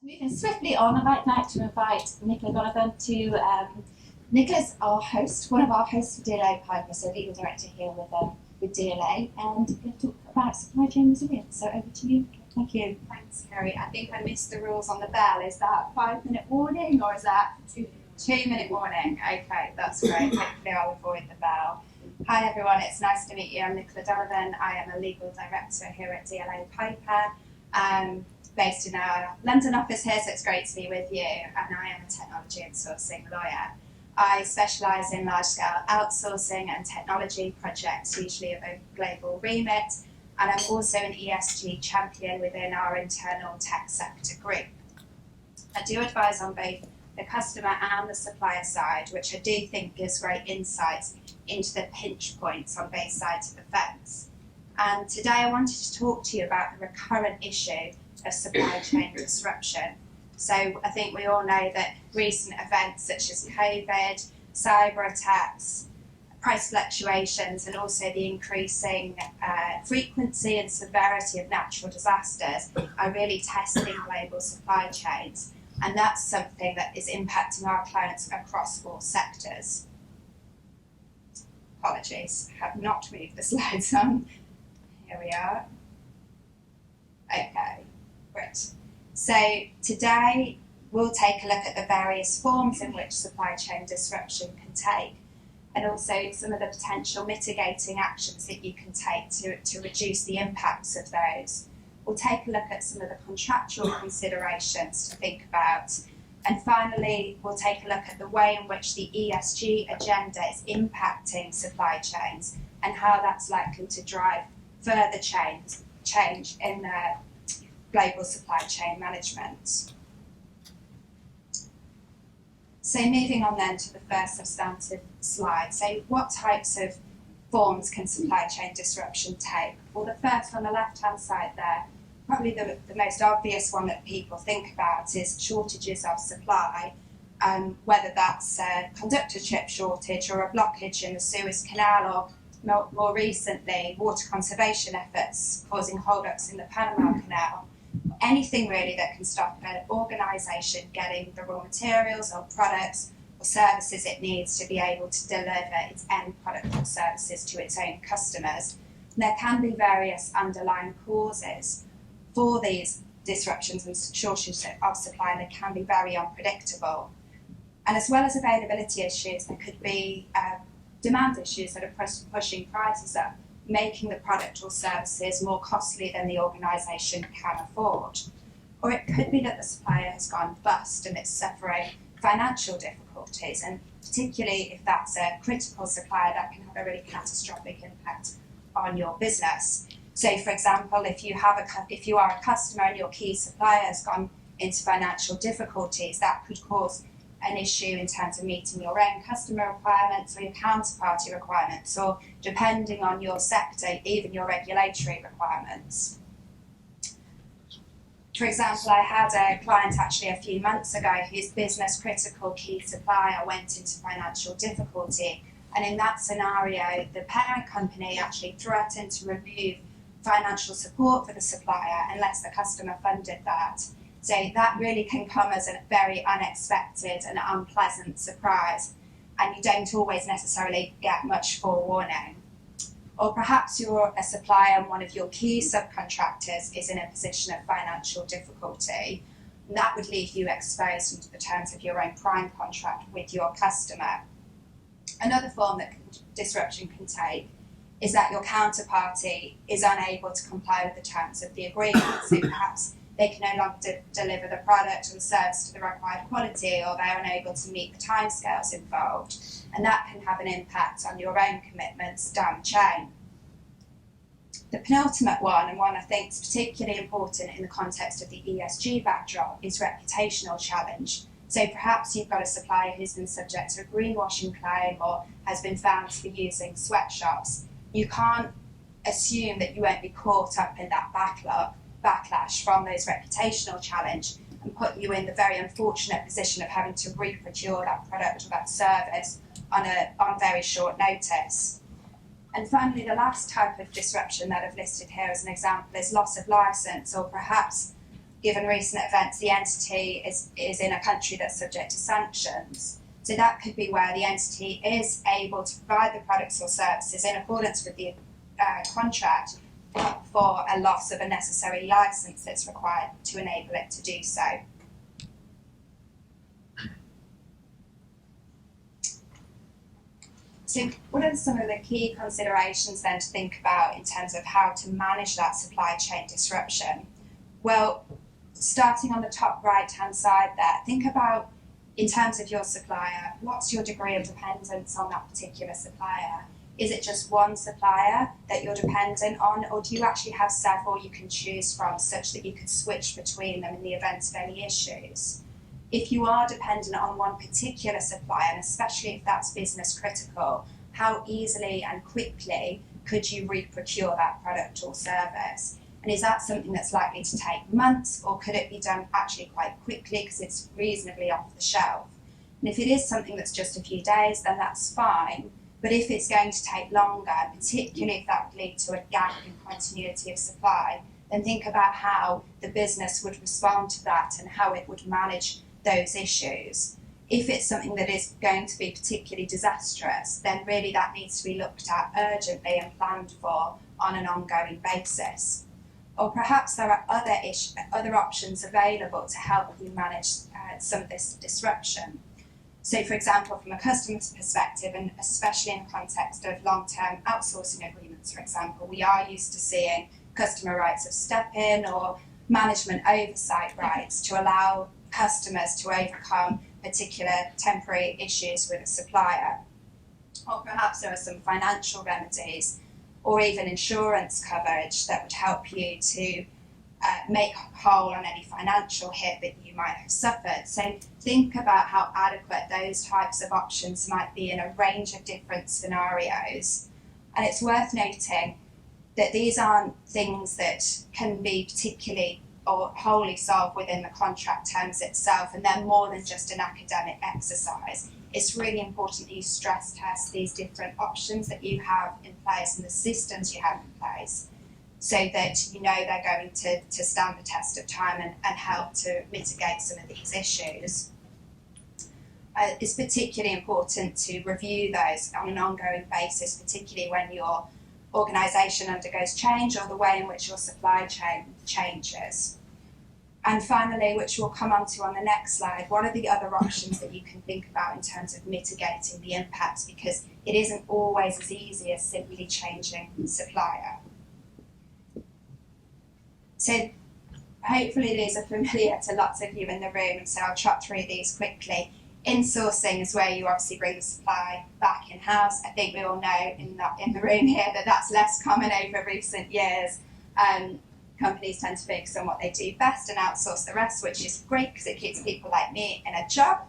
Moving swiftly on, I'd like to invite Nicola Donovan to. Nicola's our host, one of our hosts for DLA Piper, so legal director here with DLA, and going to talk about supply chain resilience. So over to you. Thank you. Thanks, Kerry. I think I missed the rules on the bell. Is that 5-minute warning or is that 2-minute warning? Okay, that's great. Hopefully I'll avoid the bell. Hi everyone, it's nice to meet you. I'm Nicola Donovan. I am a legal director here at DLA Piper, based in our London office here, so it's great to be with you. And I am a technology and sourcing lawyer. I specialise in large-scale outsourcing and technology projects, usually of a global remit, and I'm also an ESG champion within our internal tech sector group. I do advise on both the customer and the supplier side, which I do think gives great insights into the pinch points on both sides of the fence. And today I wanted to talk to you about the recurrent issue of supply chain disruption. So I think we all know that recent events such as COVID, cyber attacks, price fluctuations, and also the increasing frequency and severity of natural disasters are really testing global supply chains. And that's something that is impacting our clients across all sectors. Apologies, have not moved the slides on. Here we are. Okay, great. So today we'll take a look at the various forms in which supply chain disruption can take, and also some of the potential mitigating actions that you can take to reduce the impacts of those. We'll take a look at some of the contractual considerations to think about. And finally, we'll take a look at the way in which the ESG agenda is impacting supply chains and how that's likely to drive further change in global supply chain management. So moving on then to the first substantive slide. So what types of forms can supply chain disruption take? Well, the first on the left-hand side there, probably the most obvious one that people think about is shortages of supply, whether that's a conductor chip shortage or a blockage in the Suez Canal, or more recently, water conservation efforts causing holdups in the Panama Canal. Anything really that can stop an organisation getting the raw materials or products or services it needs to be able to deliver its end product or services to its own customers. And there can be various underlying causes for these disruptions and shortages of supply, and they can be very unpredictable. And as well as availability issues, there could be demand issues that are pushing prices up, making the product or services more costly than the organisation can afford. Or it could be that the supplier has gone bust and it's suffering financial difficulties, and particularly if that's a critical supplier, that can have a really catastrophic impact on your business. So for example, if you are a customer and your key supplier has gone into financial difficulties, that could cause an issue in terms of meeting your own customer requirements or your counterparty requirements, or depending on your sector, even your regulatory requirements. For example, I had a client actually a few months ago whose business critical key supplier went into financial difficulty, and in that scenario, the parent company actually threatened to remove financial support for the supplier unless the customer funded that. So that really can come as a very unexpected and unpleasant surprise, and you don't always necessarily get much forewarning. Or perhaps you're a supplier and one of your key subcontractors is in a position of financial difficulty, and that would leave you exposed into the terms of your own prime contract with your customer. Another form that disruption can take is that your counterparty is unable to comply with the terms of the agreement. So perhaps they can no longer deliver the product or the service to the required quality, or they're unable to meet the timescales involved. And that can have an impact on your own commitments down the chain. The penultimate one, and one I think is particularly important in the context of the ESG backdrop, is reputational challenge. So perhaps you've got a supplier who's been subject to a greenwashing claim or has been found to be using sweatshops. You can't assume that you won't be caught up in that backlash from those reputational challenge and put you in the very unfortunate position of having to reprocure that product or that service on very short notice. And finally, the last type of disruption that I've listed here as an example is loss of license, or perhaps given recent events, the entity is in a country that's subject to sanctions. So that could be where the entity is able to provide the products or services in accordance with the contract for a loss of a necessary license that's required to enable it to do so. So what are some of the key considerations then to think about in terms of how to manage that supply chain disruption? Well, starting on the top right-hand side there, think about, in terms of your supplier, what's your degree of dependence on that particular supplier? Is it just one supplier that you're dependent on, or do you actually have several you can choose from such that you could switch between them in the event of any issues? If you are dependent on one particular supplier, and especially if that's business critical, how easily and quickly could you re-procure that product or service? And is that something that's likely to take months, or could it be done actually quite quickly because it's reasonably off the shelf? And if it is something that's just a few days, then that's fine. But if it's going to take longer, particularly if that would lead to a gap in continuity of supply, then think about how the business would respond to that and how it would manage those issues. If it's something that is going to be particularly disastrous, then really that needs to be looked at urgently and planned for on an ongoing basis. Or perhaps there are other options available to help you manage some of this disruption. So, for example, from a customer's perspective, and especially in the context of long-term outsourcing agreements, for example, we are used to seeing customer rights of step-in or management oversight rights to allow customers to overcome particular temporary issues with a supplier. Or perhaps there are some financial remedies or even insurance coverage that would help you to make whole on any financial hit that you might have suffered. So think about how adequate those types of options might be in a range of different scenarios. And it's worth noting that these aren't things that can be particularly or wholly solved within the contract terms itself, and they're more than just an academic exercise. It's really important that you stress test these different options that you have in place and the systems you have in place, so that you know they're going to stand the test of time and help to mitigate some of these issues. It's particularly important to review those on an ongoing basis, particularly when your organisation undergoes change or the way in which your supply chain changes. And finally, which we'll come on to on the next slide, what are the other options that you can think about in terms of mitigating the impacts? Because it isn't always as easy as simply changing supplier. So hopefully these are familiar to lots of you in the room, so I'll trot through these quickly. Insourcing is where you obviously bring the supply back in-house. I think we all know in the room here that that's less common over recent years. Companies tend to focus on what they do best and outsource the rest, which is great because it keeps people like me in a job.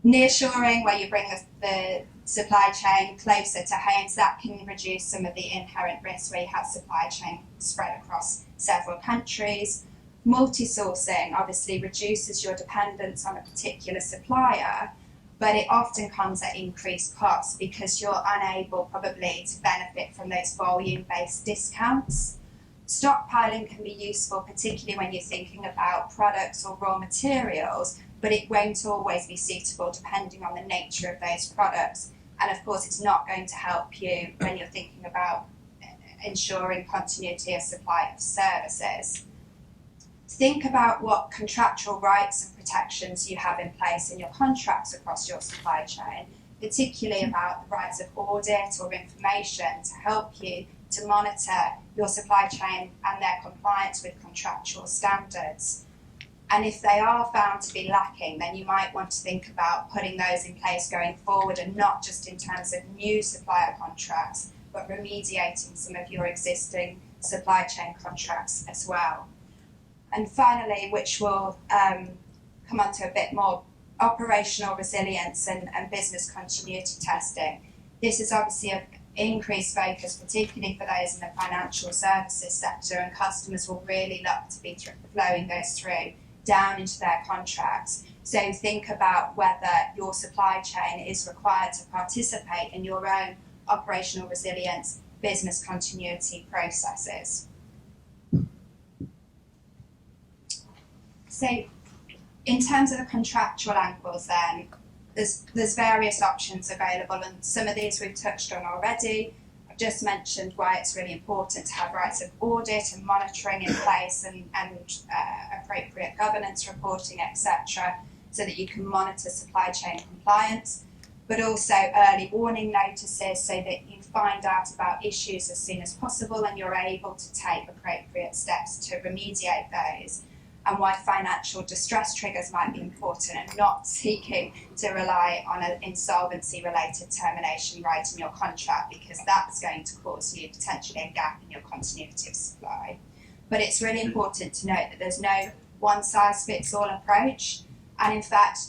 Nearshoring, where you bring the supply chain closer to homes, that can reduce some of the inherent risks where you have supply chain spread across several countries. Multi-sourcing obviously reduces your dependence on a particular supplier, but it often comes at increased costs because you're unable probably to benefit from those volume-based discounts. Stockpiling can be useful, particularly when you're thinking about products or raw materials, but it won't always be suitable depending on the nature of those products. And of course, it's not going to help you when you're thinking about ensuring continuity of supply of services. Think about what contractual rights and protections you have in place in your contracts across your supply chain, particularly about the rights of audit or information to help you to monitor your supply chain and their compliance with contractual standards. And if they are found to be lacking, then you might want to think about putting those in place going forward, and not just in terms of new supplier contracts, but remediating some of your existing supply chain contracts as well. And finally, which we'll come on to a bit more, operational resilience and business continuity testing. This is obviously an increased focus, particularly for those in the financial services sector, and customers will really look to be flowing those through down into their contracts. So think about whether your supply chain is required to participate in your own operational resilience business continuity processes. So in terms of the contractual angles then, there's various options available, and some of these we've touched on already. I've just mentioned why it's really important to have rights of audit and monitoring in place and appropriate governance reporting, etc., so that you can monitor supply chain compliance, but also early warning notices so that you find out about issues as soon as possible and you're able to take appropriate steps to remediate those, and why financial distress triggers might be important and not seeking to rely on an insolvency related termination right in your contract, because that's going to cause you potentially a gap in your continuity of supply. But it's really important to note that there's no one size fits all approach, and in fact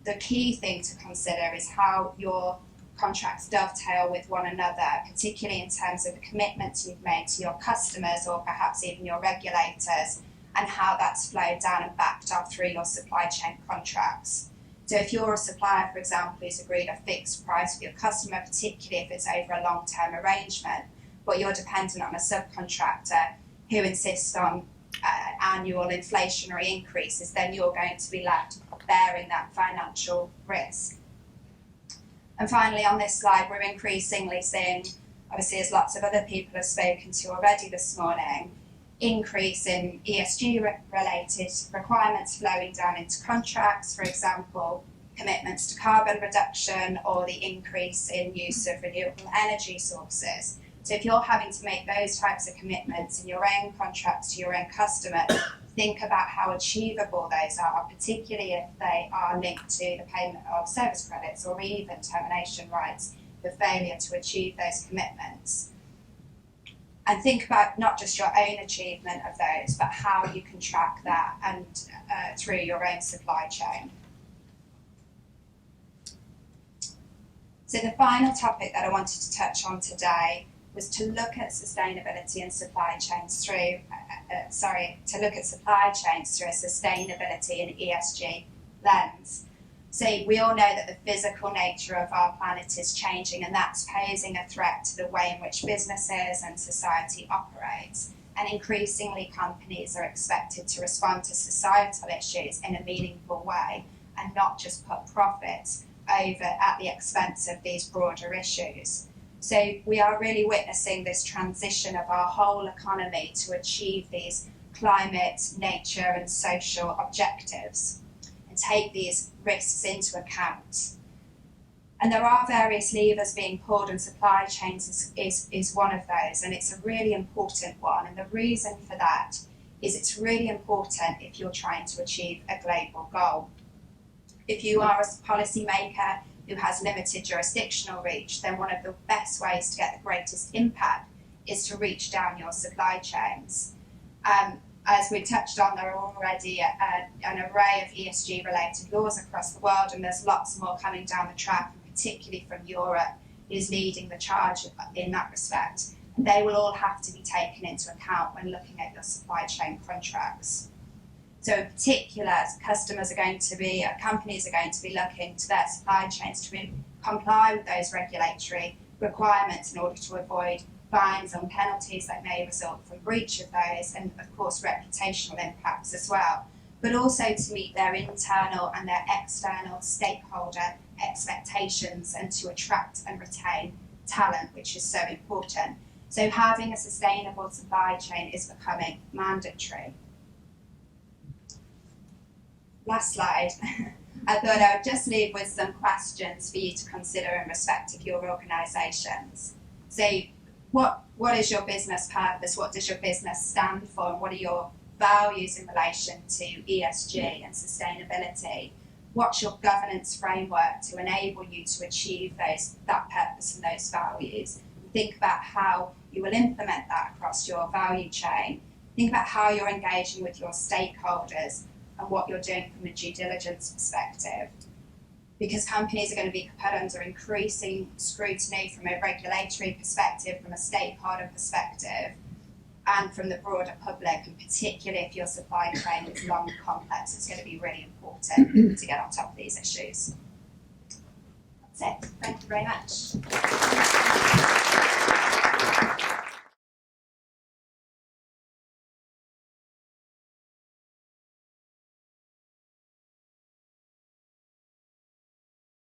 the key thing to consider is how your contracts dovetail with one another, particularly in terms of the commitments you've made to your customers or perhaps even your regulators, and how that's flowed down and backed up through your supply chain contracts. So if you're a supplier, for example, who's agreed a fixed price with your customer, particularly if it's over a long-term arrangement, but you're dependent on a subcontractor who insists on annual inflationary increases, then you're going to be left bearing that financial risk. And finally, on this slide, we're increasingly seeing, obviously as lots of other people have spoken to already this morning, increase in ESG related requirements flowing down into contracts, for example, commitments to carbon reduction or the increase in use of renewable energy sources. So if you're having to make those types of commitments in your own contracts to your own customer, think about how achievable those are, particularly if they are linked to the payment of service credits or even termination rights for failure to achieve those commitments. And think about not just your own achievement of those, but how you can track that and through your own supply chain. So the final topic that I wanted to touch on today was to look at sustainability and supply chains through, to look at supply chains through a sustainability and ESG lens. So we all know that the physical nature of our planet is changing, and that's posing a threat to the way in which businesses and society operates. And increasingly companies are expected to respond to societal issues in a meaningful way and not just put profits over at the expense of these broader issues. So we are really witnessing this transition of our whole economy to achieve these climate, nature and social objectives and take these risks into account. And there are various levers being pulled, and supply chains is one of those, and it's a really important one. And the reason for that is it's really important if you're trying to achieve a global goal. If you are a policymaker who has limited jurisdictional reach, then one of the best ways to get the greatest impact is to reach down your supply chains. As we touched on, there are already an array of ESG related laws across the world, and there's lots more coming down the track, and particularly from Europe is leading the charge in that respect. And they will all have to be taken into account when looking at your supply chain contracts. So in particular, companies are going to be looking to their supply chains to comply with those regulatory requirements in order to avoid fines and penalties that may result from breach of those, and of course reputational impacts as well, but also to meet their internal and their external stakeholder expectations and to attract and retain talent, which is so important. So having a sustainable supply chain is becoming mandatory. Last slide. I thought I would just leave with some questions for you to consider in respect of your organisations. So what is your business purpose? What does your business stand for? And what are your values in relation to ESG and sustainability? What's your governance framework to enable you to achieve that purpose and those values? Think about how you will implement that across your value chain. Think about how you're engaging with your stakeholders and what you're doing from a due diligence perspective. Because companies are going to be put under increasing scrutiny from a regulatory perspective, from a stakeholder perspective, and from the broader public, and particularly if your supply chain is long and complex, it's going to be really important to get on top of these issues. That's it. Thank you very much.